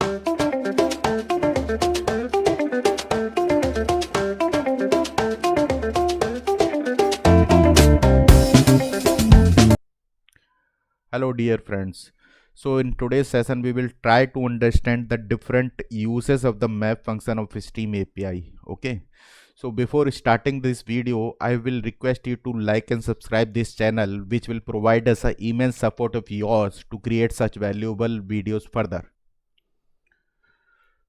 Hello dear friends. So in today's session we will try to understand the different uses of the map function of Steam API. Okay. So before starting this video, I will request you to like and subscribe this channel, which will provide us a immense support of yours to create such valuable videos further.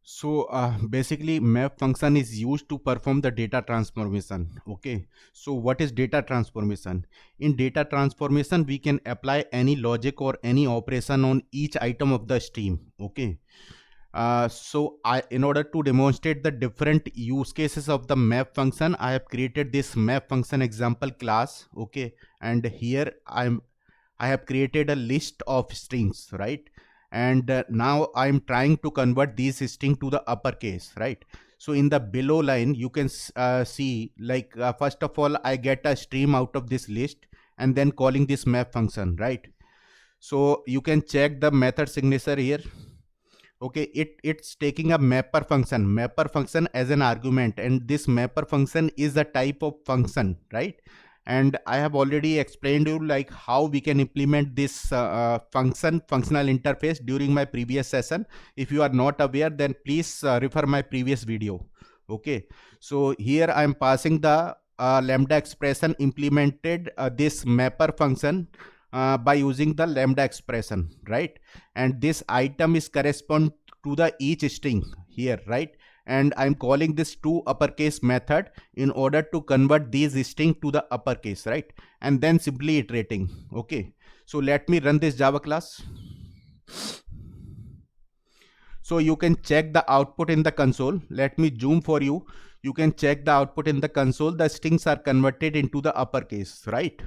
So basically map function is used to perform the data transformation. Okay, so what is data transformation? In data transformation we can apply any logic or any operation on each item of the stream. Okay, in order to demonstrate the different use cases of the map function, I have created this map function example class. Okay, and here I have created a list of strings, right? And now I'm trying to convert these string to the uppercase, right? So in the below line you can see, like first of all I get a stream out of this list and then calling this map function, right? So you can check the method signature here. Okay, it's taking a mapper function as an argument, and this mapper function is a type of function, right? And I have already explained you like how we can implement this functional interface during my previous session. If you are not aware, then please refer my previous video. Okay, so here I am passing the lambda expression implemented this mapper function by using the lambda expression, right? And this item is correspond to the each string here, right? And I'm calling this to uppercase method in order to convert these string to the uppercase, right? And then simply iterating. Okay, so let me run this Java class. So you can check the output in the console. Let me zoom for you. You can check the output in the console. The strings are converted into the uppercase, right?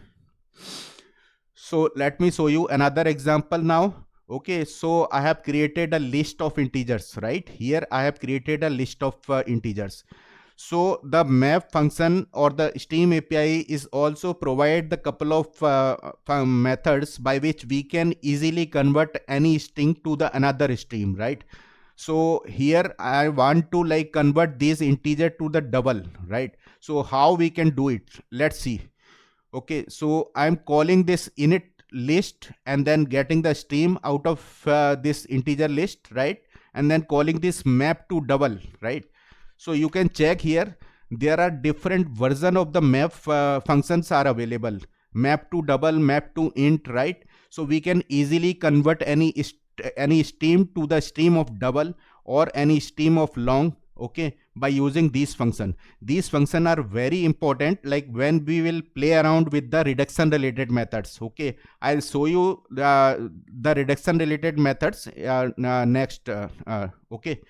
So let me show you another example now. Okay, so I have created a list of integers, right? Here I have created a list of integers. So the map function or the Steam API is also provide the couple of methods by which we can easily convert any string to the another stream, right? So here I want to like convert this integer to the double, right? So how we can do it? Let's see. Okay, so I'm calling this init list and then getting the stream out of this integer list, right? And then calling this map to double, right? So you can check here, there are different version of the map functions are available. Map to double, map to int, right? So we can easily convert any stream to the stream of double or any stream of long, okay, by using these function. These function are very important, like when we will play around with the reduction related methods. Okay, I'll show you the reduction related methods next. Okay,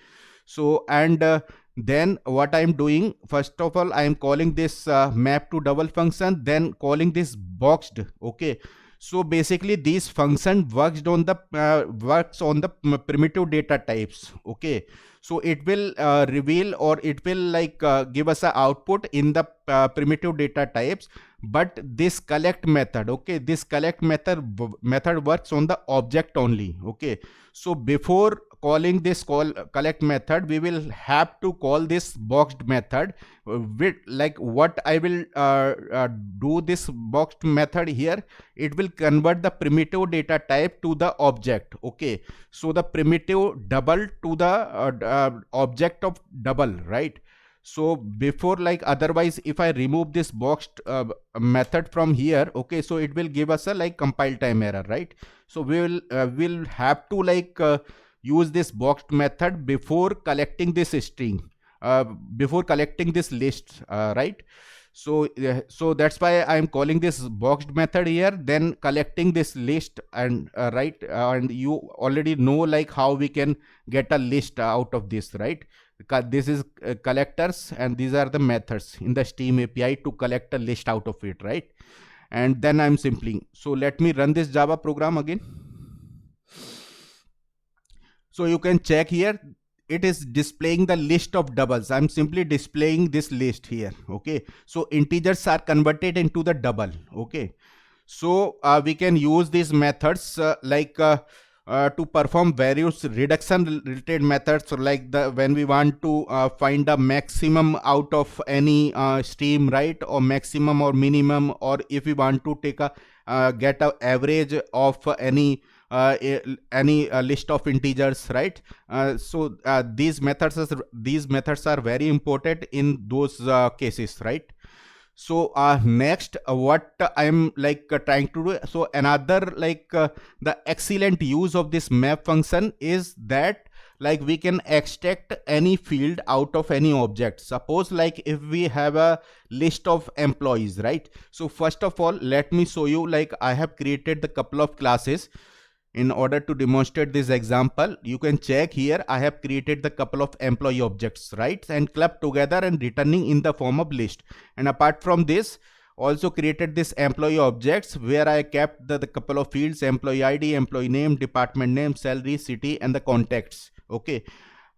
so and then what I'm doing, first of all I am calling this map to double function, then calling this boxed. Okay, so basically this function works on the primitive data types. Okay, so it will reveal or it will like give us a output in the primitive data types. But this collect method, okay, this collect method works on the object only. Okay, so before calling this collect method, we will have to call this boxed method with like what I will do this boxed method here. It will convert the primitive data type to the object. Okay, so the primitive double to the object of double, right? So before, like otherwise if I remove this boxed method from here, okay, so it will give us a like compile time error, right? So we'll have to like use this boxed method before collecting this string, before collecting this list, right? So that's why I'm calling this boxed method here, then collecting this list, and right, and you already know like how we can get a list out of this, right? This is collectors, and these are the methods in the Steam API to collect a list out of it, right? And then I'm simply, so let me run this Java program again. So you can check here, it is displaying the list of doubles. I'm simply displaying this list here. Okay, so integers are converted into the double. Okay, so we can use these methods to perform various reduction related methods, like the when we want to find a maximum out of any stream, right, or maximum or minimum, or if we want to take a get a average of any list of integers, right. These methods are very important in those cases, right. So next, what I'm like trying to do, so another the excellent use of this map function is that like we can extract any field out of any object. Suppose like if we have a list of employees, right. So first of all, let me show you, like I have created the couple of classes in order to demonstrate this example. You can check here, I have created the couple of employee objects, right, and clubbed together and returning in the form of list. And apart from this, also created this employee objects where I kept the couple of fields: employee ID, employee name, department name, salary, city, and the contacts. Okay.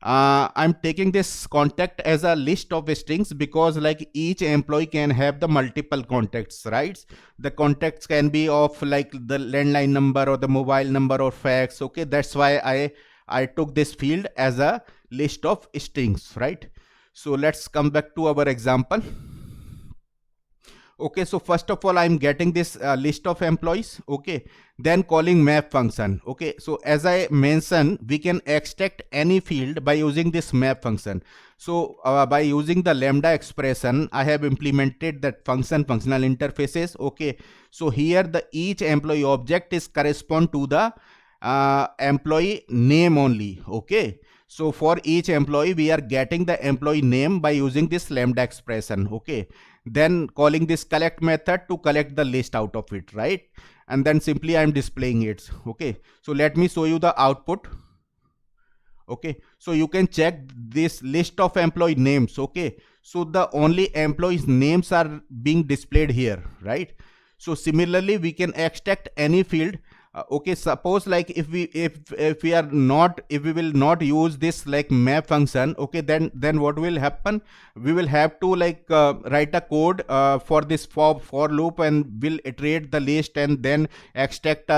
I'm taking this contact as a list of strings because like each employee can have the multiple contacts, right. The contacts can be of like the landline number or the mobile number or fax. Okay, that's why I took this field as a list of strings, right. So let's come back to our example. Okay, so first of all, I'm getting this list of employees. Okay, then calling map function. Okay, so as I mentioned, we can extract any field by using this map function. So by using the lambda expression, I have implemented that functional interfaces. Okay, so here the each employee object is correspond to the employee name only. Okay, so for each employee, we are getting the employee name by using this lambda expression. Okay, then calling this collect method to collect the list out of it, right. And then simply I'm displaying it. Okay, so let me show you the output. Okay, so you can check this list of employee names. Okay, so the only employees names are being displayed here, right. So similarly, we can extract any field. Okay, suppose like if we will not use this like map function. Okay, then what will happen, we will have to like write a code for this for loop, and will iterate the list and then extract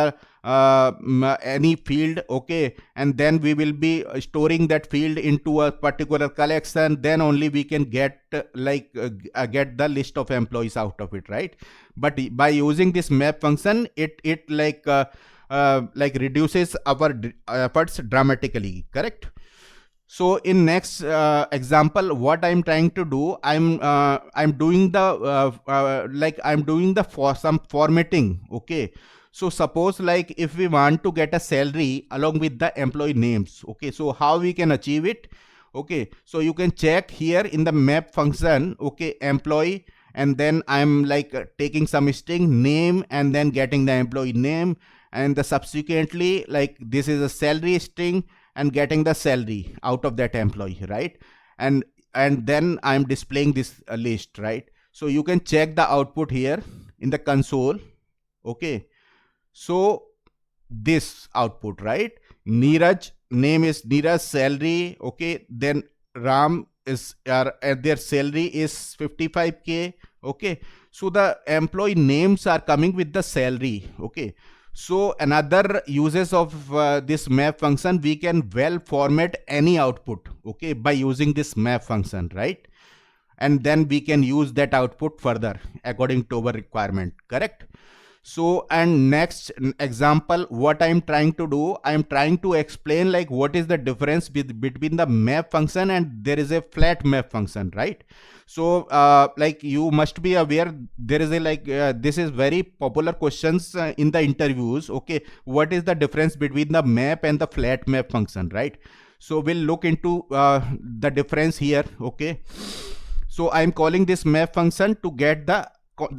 any field. Okay, and then we will be storing that field into a particular collection. Then only we can get get the list of employees out of it, right. But by using this map function, it reduces our efforts dramatically, correct. So in next example, what I'm trying to do, I'm doing the for some formatting. Okay, so suppose like if we want to get a salary along with the employee names. Okay, so how we can achieve it. Okay, so you can check here in the map function. Okay, employee, and then I'm like taking some string name and then getting the employee name, and the subsequently like this is a salary string and getting the salary out of that employee, right. And then I'm displaying this list, right. So you can check the output here in the console. Okay, so this output, right, Neeraj, name is Neeraj, salary. Okay, then Ram is their salary is 55k. Okay, so the employee names are coming with the salary. Okay, so another uses of this map function, we can well format any output. Okay, by using this map function, right, and then we can use that output further according to our requirement, correct. So and next example, what I'm trying to do, I'm trying to explain like what is the difference between the map function and there is a flat map function, right. So like you must be aware, there is a this is very popular questions in the interviews. Okay, what is the difference between the map and the flat map function, right. So we'll look into the difference here. Okay, so I'm calling this map function to get the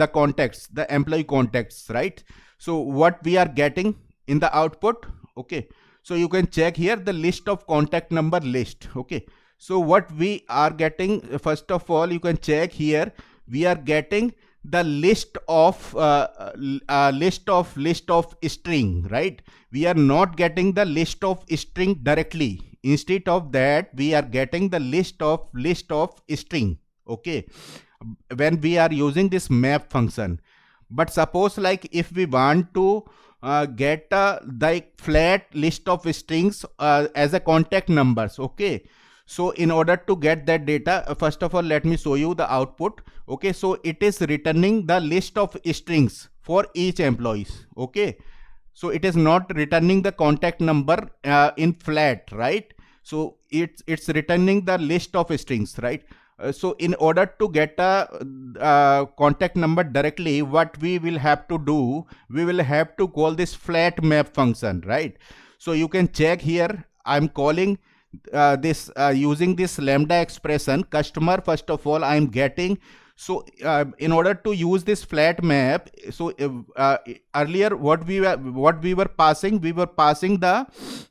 contacts, the employee contacts, right. So what we are getting in the output. Okay, so you can check here the list of contact number list. Okay, so what we are getting, first of all, you can check here, we are getting the list of string, right. We are not getting the list of string directly. Instead of that, we are getting the list of string. Okay, when we are using this map function. But suppose like if we want to get the flat list of strings as a contact numbers. Okay, so in order to get that data, first of all let me show you the output. Okay, so it is returning the list of strings for each employees. Okay, so it is not returning the contact number in flat, right? So it's returning the list of strings, right? So in order to get a contact number directly, what we will have to do, we will have to call this flat map function, right? So you can check here, I'm calling this using this lambda expression customer. First of all, I'm getting, so in order to use this flat map, so earlier what we were passing, we were passing the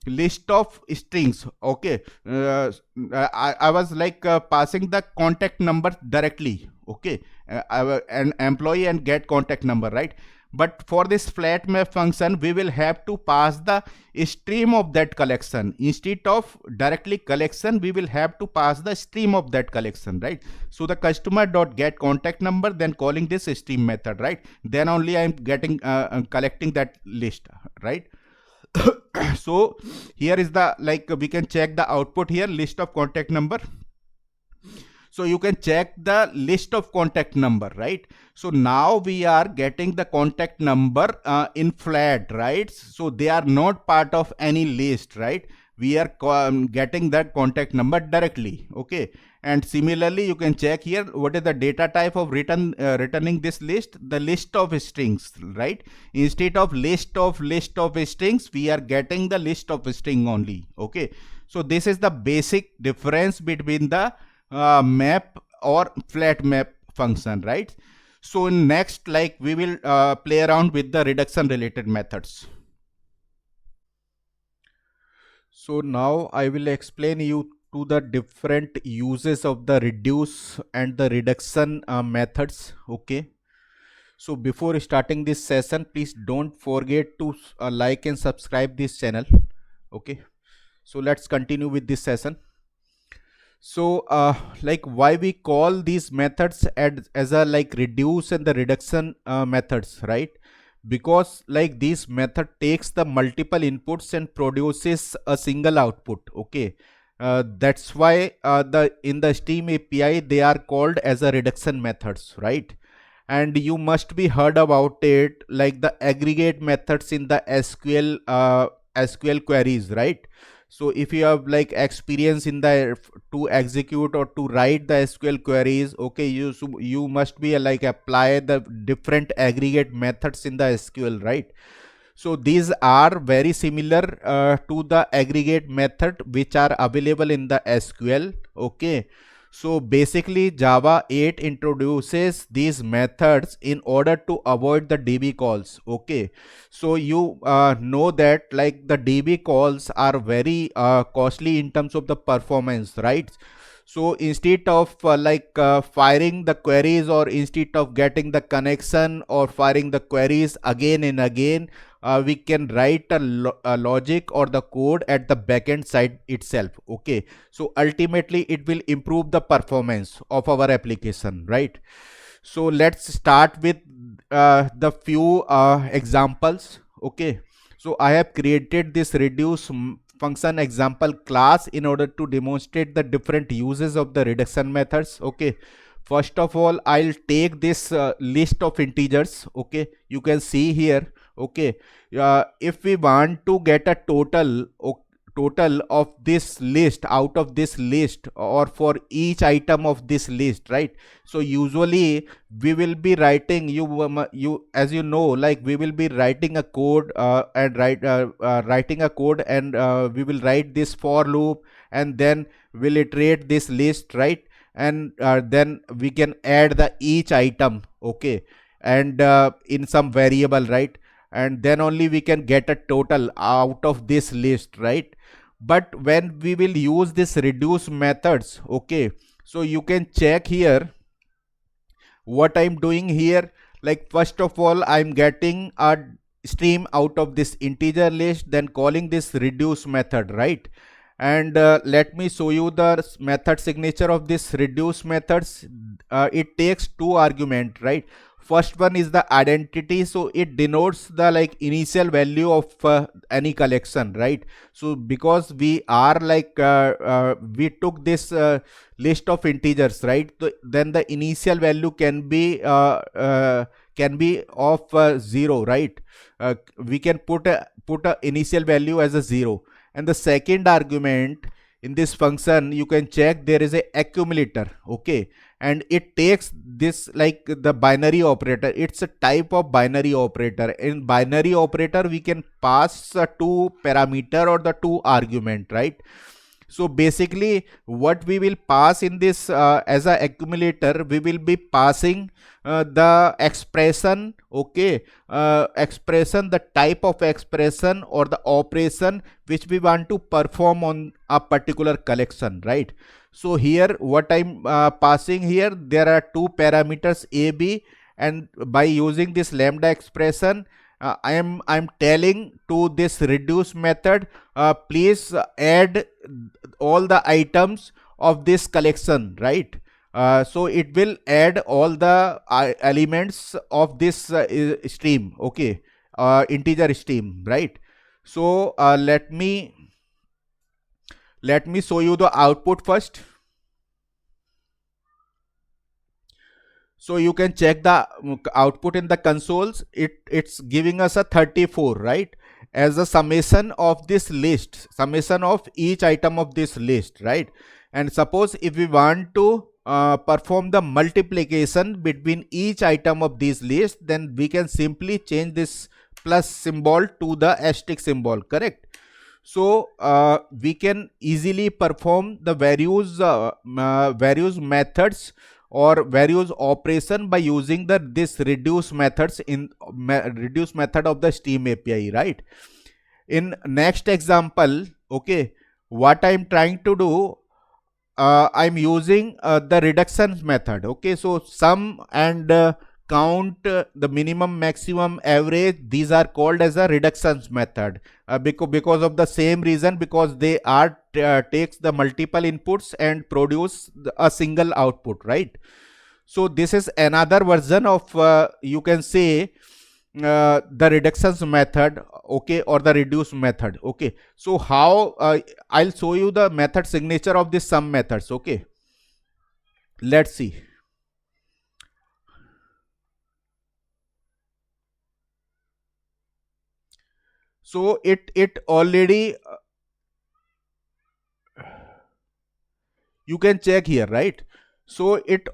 list of strings. Okay, I was like passing the contact number directly. Okay, an employee and get contact number, right? But for this flat map function, we will have to pass the stream of that collection. Instead of directly collection, we will have to pass the stream of that collection, right? So the customer dot get contact number, then calling this stream method, right? Then only I'm getting collecting that list, right? So here is the, like, we can check the output here, list of contact number. So you can check the list of contact number, right? So now we are getting the contact number in flat, right? So they are not part of any list, right? We are getting that contact number directly. Okay, and similarly you can check here what is the data type of returning this list, the list of strings, right? Instead of list of strings, we are getting the list of string only. Okay, so this is the basic difference between the map or flat map function, right? So next, like, we will play around with the reduction related methods. So now I will explain you to the different uses of the reduce and the reduction methods. Okay, so before starting this session, please don't forget to like and subscribe this channel. Okay, so let's continue with this session. So like, why we call these methods as a like reduce and the reduction methods, right? Because like this method takes the multiple inputs and produces a single output. Okay, that's why the in the Steam API they are called as a reduction methods, right? And you must be heard about it, like the aggregate methods in the SQL queries, right? So if you have like experience in the to execute or to write the SQL queries, okay, you must be like apply the different aggregate methods in the SQL, right? So these are very similar to the aggregate method which are available in the SQL. Okay, so basically Java 8 introduces these methods in order to avoid the DB calls. Okay, so you know that like the DB calls are very costly in terms of the performance, right? So instead of firing the queries, or instead of getting the connection or firing the queries again and again, we can write a logic or the code at the backend side itself. Okay, so ultimately it will improve the performance of our application, right? So let's start with the few examples. Okay, so I have created this reduce function example class in order to demonstrate the different uses of the reduction methods. Okay, first of all, I'll take this list of integers. Okay, you can see here. Okay, if we want to get a total of this list, out of this list, or for each item of this list, right? So usually we will be writing, you as you know, like we will be writing a code and writing a code, and we will write this for loop, and then we'll iterate this list, right? And then we can add the each item. Okay, and in some variable, right? And then only we can get a total out of this list, right? But when we will use this reduce methods, okay, so you can check here what I'm doing here. Like, first of all, I'm getting a stream out of this integer list, then calling this reduce method, right? And let me show you the method signature of this reduce methods. It takes two arguments, right? First one is the identity, so it denotes the like initial value of any collection, right? So because we are like we took this list of integers, right? So then the initial value can be of 0, right? We can put a initial value as a 0. And the second argument in this function, you can check there is a accumulator, okay, and it takes this like the binary operator. It's a type of binary operator. In binary operator we can pass two parameter or the two argument, right? So basically what we will pass in this as a accumulator, we will be passing the expression, okay, expression, the type of expression or the operation which we want to perform on a particular collection, right? So here what I'm passing here, there are two parameters a, b, and by using this lambda expression, I'm telling to this reduce method, please add all the items of this collection, right? So it will add all the elements of this stream, okay, integer stream, right? So let me show you the output first. So you can check the output in the consoles. It's giving us a 34, right, as a summation of this list, summation of each item of this list, right? And suppose if we want to perform the multiplication between each item of this list, then we can simply change this plus symbol to the asterisk symbol, correct? So we can easily perform the various methods or various operation by using the this reduce methods in reduce method of the Steam API, right? In next example, okay, what I'm trying to do, I'm using the reduction method, okay? So sum and count, the minimum, maximum, average, these are called as a reductions method, because of the same reason, because they are takes the multiple inputs and produce a single output, right? So this is another version of you can say the reductions method, okay, or the reduce method, okay. So how I'll show you the method signature of this sum methods, okay. Let's see. So it already you can check here, right? So it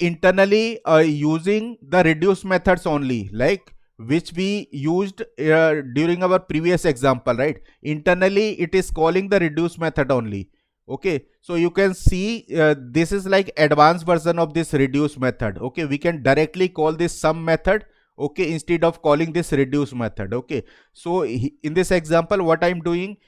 internally using the reduce methods only, like which we used during our previous example, right? Internally it is calling the reduce method only, okay. So you can see this is like advanced version of this reduce method, okay. We can directly call this sum method, okay, instead of calling this reduce method, okay. So in this example what I'm doing,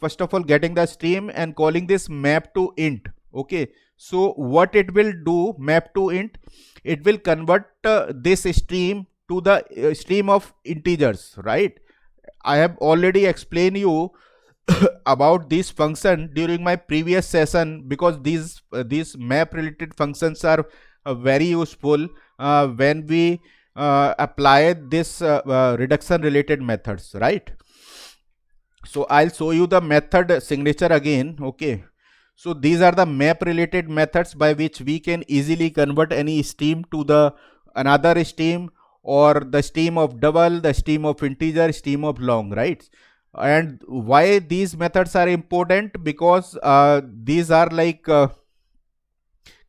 first of all getting the stream and calling this map to int, okay. So what it will do, map to int, it will convert this stream to the stream of integers, right? I have already explained you about this function during my previous session, because these map related functions are very useful when we apply this reduction related methods, right? So I'll show you the method signature again, okay. So these are the map related methods by which we can easily convert any stream to the another stream, or the stream of double, the stream of integer, stream of long, right? And why these methods are important, because these are like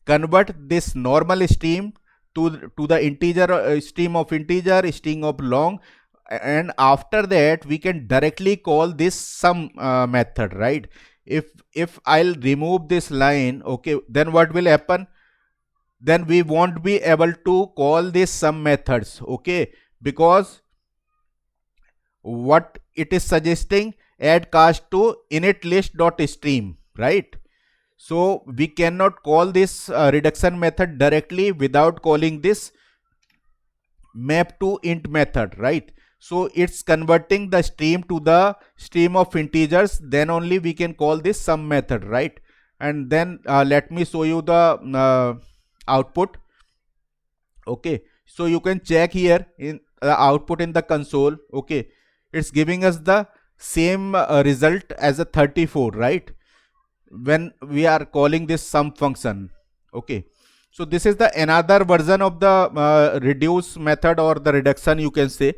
convert this normal stream to the integer stream of integer, stream of long, and after that we can directly call this sum method, right? If I'll remove this line, okay, then what will happen? Then we won't be able to call this sum methods, okay, because what it is suggesting, add cast to init list dot stream, right? So we cannot call this reduction method directly without calling this map to int method, right? So it's converting the stream to the stream of integers, then only we can call this sum method, right? And then let me show you the output, okay. So you can check here in the output in the console. Okay, it's giving us the same result as a 34, right, when we are calling this sum function. Okay, so this is the another version of the reduce method, or the reduction you can say.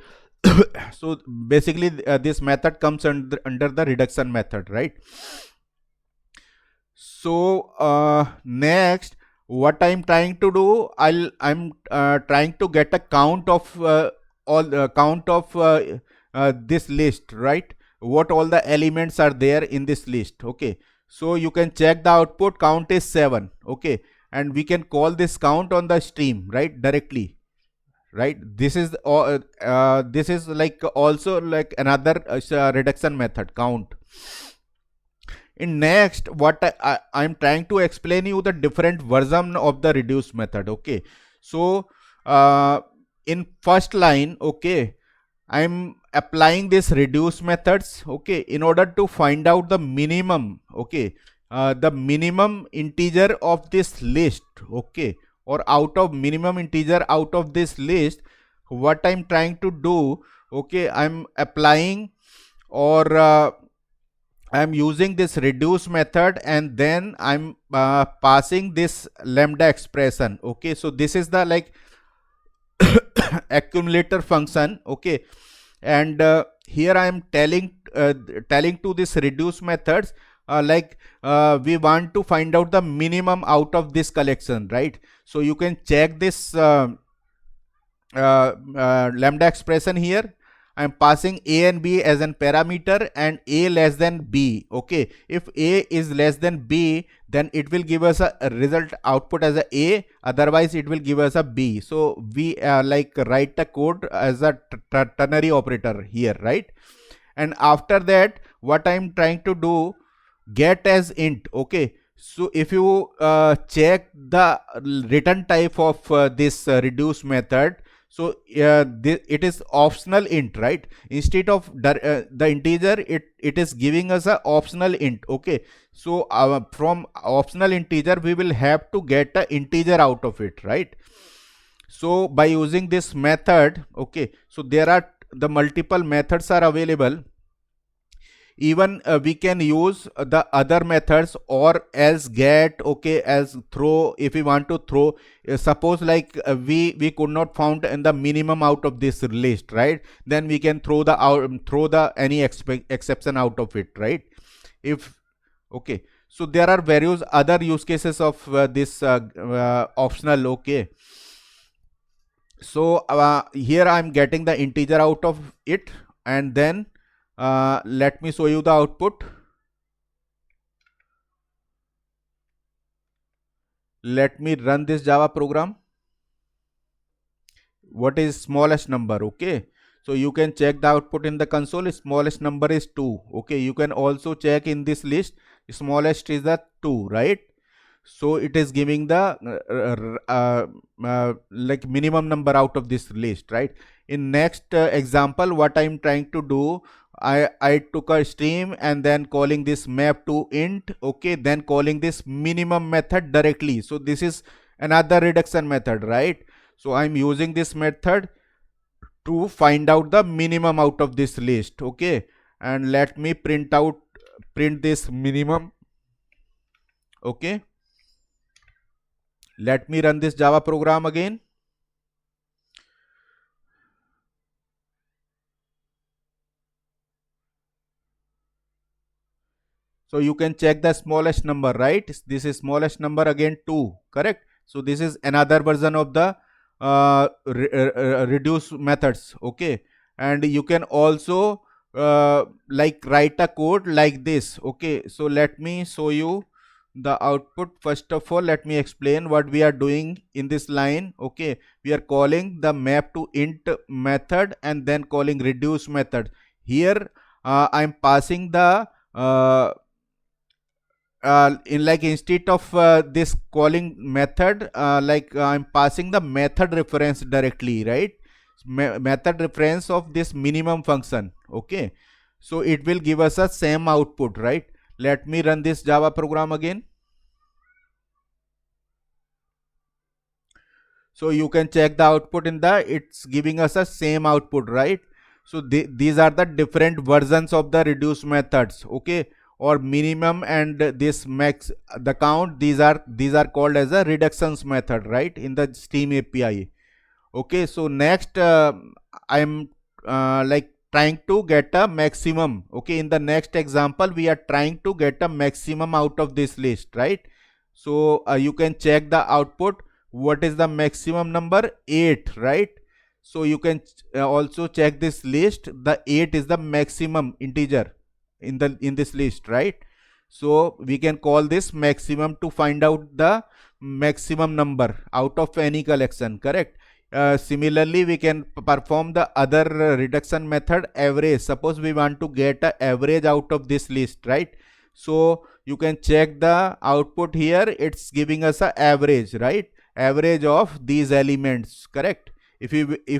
So basically this method comes under the reduction method, right? So next, what I'm trying to do, I'm trying to get a count of all count of this list, right? What all the elements are there in this list. Okay, so you can check the output, count is 7. Okay, and we can call this count on the stream, right, directly, right? This is like also like another reduction method, count. In next, what I'm trying to explain you the different version of the reduce method. Okay, so in first line, okay, I'm applying this reduce methods, okay, in order to find out the minimum, okay, the minimum integer of this list. Okay, or out of minimum integer out of this list, what I'm trying to do, okay, I'm applying, or I'm using this reduce method, and then I'm passing this lambda expression. Okay, so this is the like accumulator function. Okay, and here I am telling to this reduce methods, we want to find out the minimum out of this collection, right? So you can check this lambda expression here. I'm passing a and b as an parameter, and a less than b. Okay, if a is less than b, then it will give us a result output as a, otherwise it will give us a b. So we like write the code as a ternary operator here, right? And after that, what I'm trying to do, get as int. Okay, so if you check the return type of this reduce method, so it is optional int, right? Instead of the integer, it is giving us a optional int. Okay, so from optional integer we will have to get a integer out of it, right? So by using this method, okay, so there are the multiple methods are available. Even we can use the other methods, or as get, okay, as throw. If we want to throw, suppose like we could not found in the minimum out of this list, right? Then we can throw the any exception out of it, right? If okay, so there are various other use cases of this optional. Okay, so here I'm getting the integer out of it, and then let me show you the output. Let me run this Java program. What is smallest number? Okay, so you can check the output in the console. Smallest number is 2. Okay, you can also check in this list, smallest is the 2, right? So it is giving the like minimum number out of this list, right? In next example, what I'm trying to do, I took a stream and then calling this map to int. Okay, then calling this minimum method directly. So this is another reduction method, right? So I'm using this method to find out the minimum out of this list. Okay, and let me print this minimum. Okay, let me run this Java program again. So you can check the smallest number, right? This is smallest number again 2, correct? So this is another version of the reduce methods. Okay, and you can also like write a code like this. Okay, so let me show you the output. First of all, let me explain what we are doing in this line. Okay, we are calling the map to int method and then calling reduce method. Here I'm passing the in like instead of this calling method, I'm passing the method reference directly, right? Method reference of this minimum function. Okay, so it will give us a same output, right? Let me run this Java program again. So you can check the output in the, it's giving us a same output, right? So these are the different versions of the reduce methods, okay? Or minimum and this max, the count, these are called as a reductions method, right, in the Steam API. Okay, so next I'm like trying to get a maximum. Okay, in the next example we are trying to get a maximum out of this list, right? So you can check the output. What is the maximum number? 8, right? So you can also check this list. The 8 is the maximum integer in this list, right? So we can call this maximum to find out the maximum number out of any collection, correct? Similarly, we can perform the other reduction method, average. Suppose we want to get an average out of this list, right? So you can check the output here. It's giving us an average, right? Average of these elements, correct? If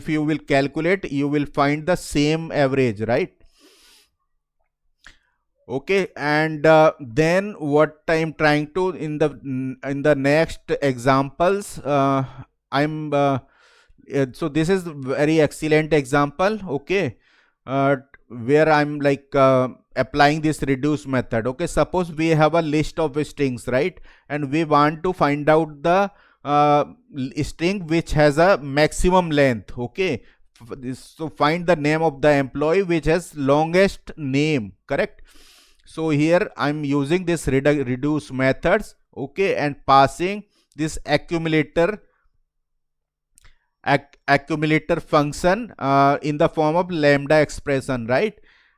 you will calculate, you will find the same average, right? Okay, and then what I'm trying to in the next examples, I'm so this is very excellent example, okay, where I'm like applying this reduce method. Okay, suppose we have a list of strings, right, and we want to find out the string which has a maximum length. Okay, so find the name of the employee which has longest name, correct? So here I'm using this reduce methods, okay, and passing this accumulator function in the form of lambda expression, right?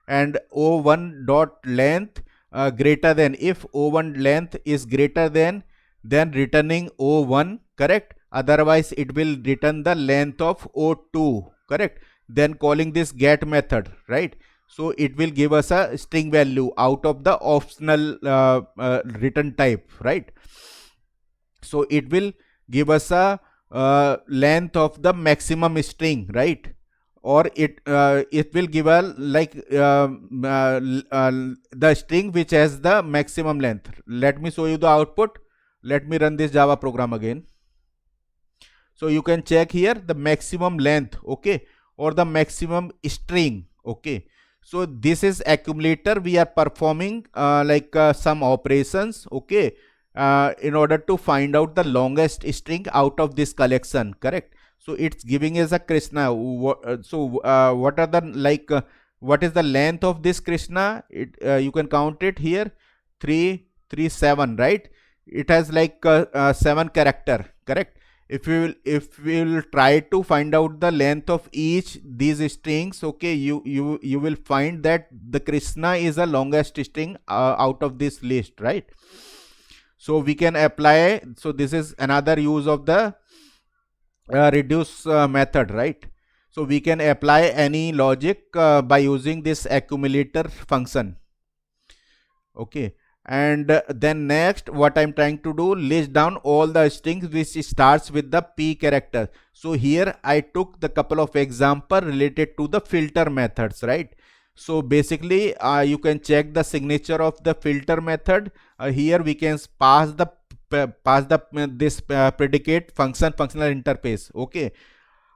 And o1 dot length greater than, if o1 length is greater than, then returning o1, correct? Otherwise it will return the length of o2, correct? Then calling this get method, right? So it will give us a string value out of the optional return type, right? So it will give us a length of the maximum string, right? Or it will give a like the string which has the maximum length. Let me show you the output. Let me run this Java program again. So you can check here the maximum length, okay, or the maximum string, okay. So this is accumulator. We are performing like some operations, okay, in order to find out the longest string out of this collection, correct? So it's giving us a Krishna. What are the like what is the length of this Krishna? It you can count it here, 337, right? It has like 7 character, correct? If we will try to find out the length of each these strings, okay, you will find that the Krishna is the longest string out of this list, right? So we can apply, so this is another use of the reduce method, right? So we can apply any logic by using this accumulator function, okay. And then next what I'm trying to do, list down all the strings which starts with the p character. So here I took the couple of example related to the filter methods, right? So basically you can check the signature of the filter method. Here we can pass this predicate functional interface, okay.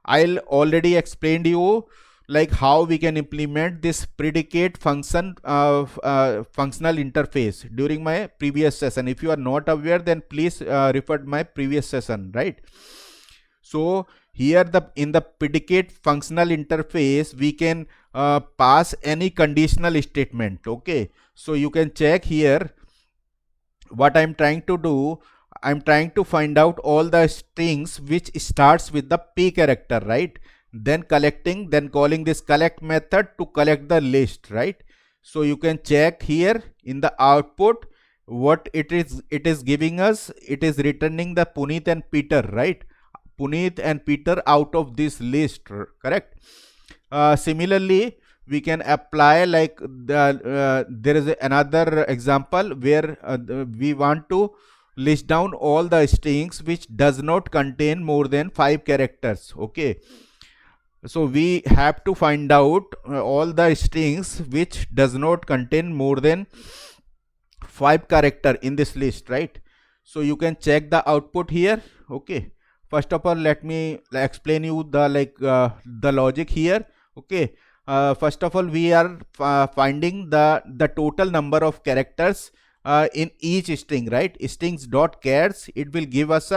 I'll already explained you like how we can implement this predicate function functional interface during my previous session. If you are not aware, then please refer to my previous session, right? So here in the predicate functional interface we can pass any conditional statement, okay. So you can check here what I'm trying to do. I'm trying to find out all the strings which starts with the p character, right? Then calling this collect method to collect the list, right? So you can check here in the output what it is giving us. It is returning the Puneet and Peter, right? Puneet and Peter out of this list, correct? Similarly we can apply like there is another example where we want to list down all the strings which does not contain more than 5 characters, okay. So we have to find out all the strings which does not contain more than 5 character in this list, right? So you can check the output here, okay. First of all, let me explain you the logic here. Okay. First of all, we are finding the total number of characters in each string, right? Strings dot chars, it will give us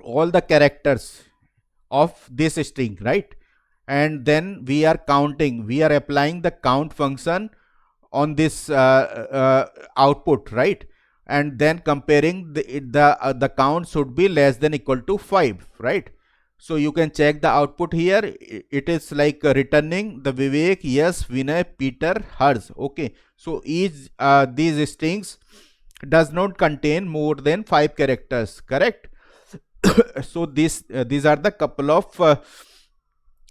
all the characters of this string, right? And then we are counting, we are applying the count function on this output, right? And then comparing the count should be less than equal to 5, right? So you can check the output here. It is like returning the Vivek, yes, Vinay, Peter, Hers. Okay, so each these strings does not contain more than 5 characters, correct? So these are the couple of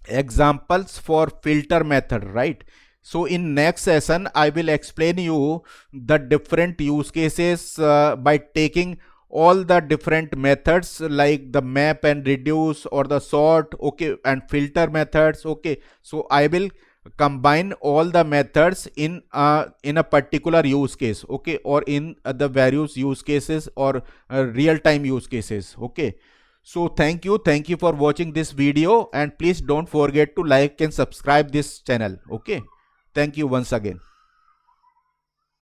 examples for filter method, right? So in next session I will explain you the different use cases by taking all the different methods like the map and reduce or the sort, okay, and filter methods. Okay, so I will combine all the methods in a particular use case, okay, or in the various use cases or real-time use cases. Okay, so thank you for watching this video, and please don't forget to like and subscribe this channel. Okay, thank you once again.